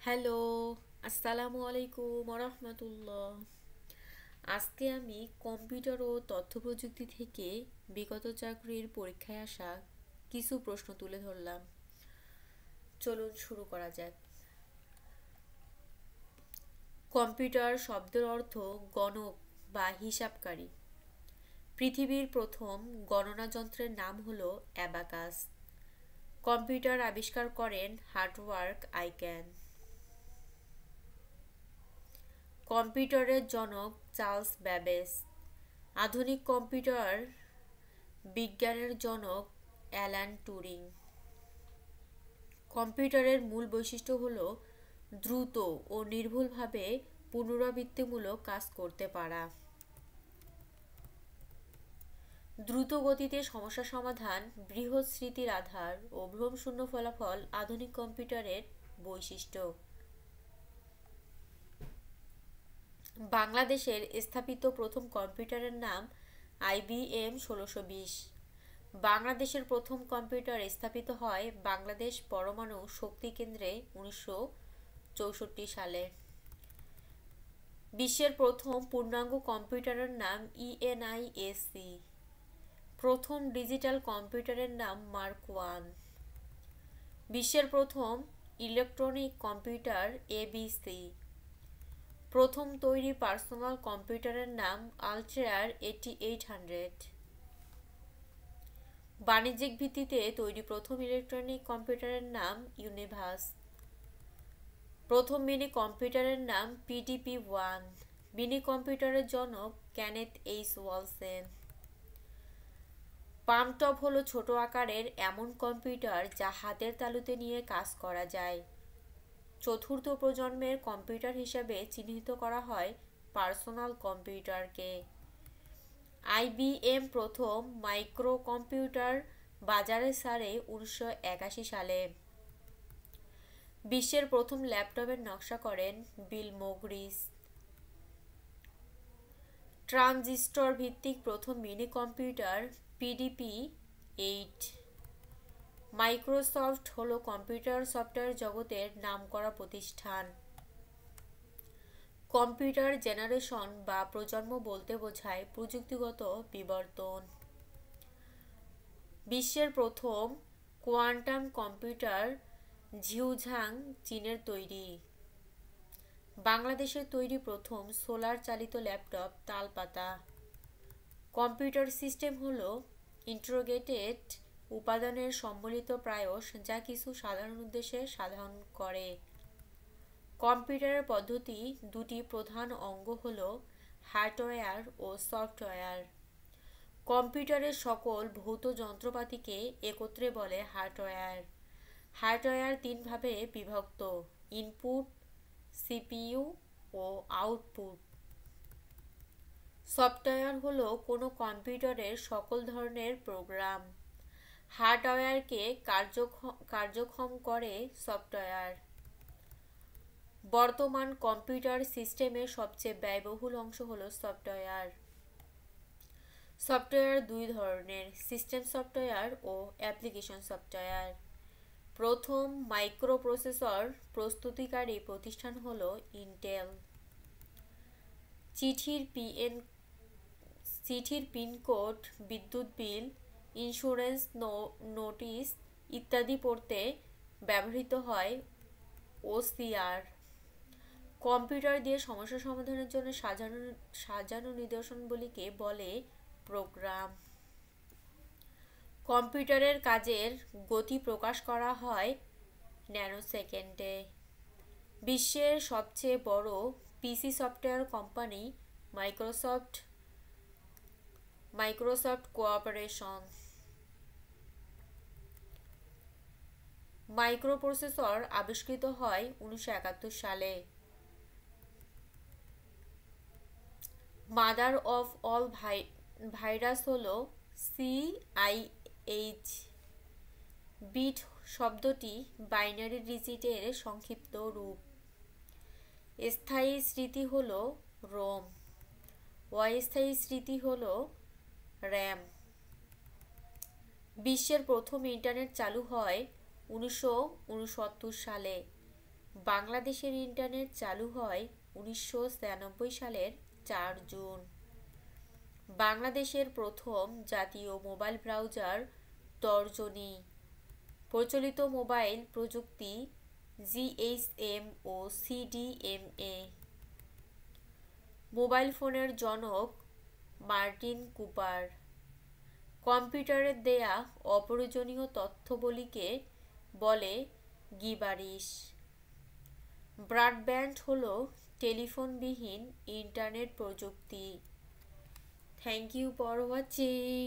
Hello, আসসালামু আলাইকুম রহমতুল্লাহ। আজকে আমি কম্পিউটার ও তথ্য প্রযুক্তি থেকে বিগত চাকরির পরীক্ষায় আসা কিছু প্রশ্ন তুলে ধরলাম। চলুন শুরু করা যাক। কম্পিউটার শব্দের অর্থ গণক বা হিসাবকারী। পৃথিবীর প্রথম গণনা যন্ত্রের নাম হলো অ্যাবাকাস। কম্পিউটার আবিষ্কার করেন হার্টওয়ার্ক আইক্যান। কম্পিউটারের জনক চার্লস ব্যাবেজ। আধুনিক কম্পিউটার বিজ্ঞানের জনক অ্যালান টুরিং। কম্পিউটারের মূল বৈশিষ্ট্য হল দ্রুত ও নির্ভুলভাবে পুনরাবৃত্তিমূলক কাজ করতে পারা। দ্রুত গতিতে সমস্যা সমাধান, বৃহৎ স্মৃতির আধার ও ভ্রমশূন্য ফলাফল আধুনিক কম্পিউটারের বৈশিষ্ট্য। বাংলাদেশের স্থাপিত প্রথম কম্পিউটারের নাম IBM 1620। বাংলাদেশের প্রথম কম্পিউটার স্থাপিত হয় বাংলাদেশ পরমাণু শক্তি কেন্দ্রে 1964 সালে। বিশ্বের প্রথম পূর্ণাঙ্গ কম্পিউটারের নাম ENIAC। প্রথম ডিজিটাল কম্পিউটারের নাম মার্ক ওয়ান। বিশ্বের প্রথম ইলেকট্রনিক কম্পিউটার ABC। প্রথম তৈরি পার্সোনাল কম্পিউটারের নাম আল্ট্রার 8800। বাণিজ্যিক ভিত্তিতে তৈরি প্রথম ইলেকট্রনিক কম্পিউটারের নাম ইউনিভার্স। প্রথম মিনি কম্পিউটারের নাম PDP-1। মিনি কম্পিউটারের জনক কেনেথ ওয়ালসন। পামটপ হলো ছোট আকারের এমন কম্পিউটার যা হাতের তালুতে নিয়ে কাজ করা যায়। চতুর্থ প্রজন্মের কম্পিউটার হিসাবে চিহ্নিত করা হয় পার্সোনাল কম্পিউটারকে। IBM প্রথম মাইক্রো কম্পিউটার বাজারে ছাড়ে 1981 সালে। বিশ্বের প্রথম ল্যাপটপের নকশা করেন বিল মোগরিস। ট্রানজিস্টর ভিত্তিক প্রথম মিনি কম্পিউটার PDP-8। মাইক্রোসফট হলো কম্পিউটার সফটওয়্যার জগতের নামকরা প্রতিষ্ঠান। কম্পিউটার জেনারেশন বা প্রজন্ম বলতে বোঝায় প্রযুক্তিগত বিবর্তন। বিশ্বের প্রথম কোয়ান্টাম কম্পিউটার ঝিউঝাং চীনের তৈরি। বাংলাদেশের তৈরি প্রথম সোলার চালিত ল্যাপটপ তালপাতা। কম্পিউটার সিস্টেম হল ইন্টিগ্রেটেড উপাদানের সম্মিলিত প্রায়শ যা কিছু সাধারণ উদ্দেশ্যে সাধন করে। কম্পিউটারের পদ্ধতি দুটি প্রধান অঙ্গ হল হার্ডওয়্যার ও সফটওয়্যার। কম্পিউটারের সকল ভৌত যন্ত্রপাতিকে একত্রে বলে হার্ডওয়্যার। হার্ডওয়্যার তিন ভাগে বিভক্ত: ইনপুট, CPU ও আউটপুট। সফটওয়্যার হলো কোনো কম্পিউটারের সকল ধরনের প্রোগ্রাম। হার্ডওয়্যারকে কার্যক্ষম করে সফটওয়্যার। বর্তমান কম্পিউটার সিস্টেমের সবচেয়ে ব্যয়বহুল অংশ হলো সফটওয়্যার। সফটওয়্যার দুই ধরনের: সিস্টেম সফটওয়্যার ও অ্যাপ্লিকেশন সফটওয়্যার। প্রথম মাইক্রোপ্রসেসর প্রস্তুতকারী প্রতিষ্ঠান হলো ইন্টেল। চিঠির পিনকোড, বিদ্যুৎ বিল, ইন্স্যুরেন্স নোটিশ ইত্যাদি পড়তে ব্যবহৃত হয় OCR। কম্পিউটার দিয়ে সমস্যা সমাধানের জন্য সাজানো নিদর্শনগুলিকে বলে প্রোগ্রাম। কম্পিউটারের কাজের গতি প্রকাশ করা হয় ন্যানোসেকেন্ডে। বিশ্বের সবচেয়ে বড় PC software company Microsoft cooperation. Microprocessor আবিষ্কৃত হয় 1971 সালে। মাদার অফ অল ভাইরাস হলো CIH। বিট শব্দটি বাইনারি ডিজিটের সংক্ষিপ্ত রূপ। স্থায়ী স্মৃতি হলো রোম। অস্থায়ী স্মৃতি হলো RAM। বিশ্বের প্রথম ইন্টারনেট চালু হয় 1969 সালে। বাংলাদেশের ইন্টারনেট চালু হয় 1993 সালের 4 জুন। বাংলাদেশের প্রথম জাতীয় মোবাইল ব্রাউজার তর্জনী। প্রচলিত মোবাইল প্রযুক্তি জিএসএম ও সিডিএমএ। মোবাইল ফোনের জনক মার্টিন কুপার। কম্পিউটারের দেয়া অপ্রয়োজনীয় তথ্যবলীকে বলে গিবারিশ। ব্রডব্যান্ড হলো টেলিফোনবিহীন ইন্টারনেট প্রযুক্তি। Thank you for watching.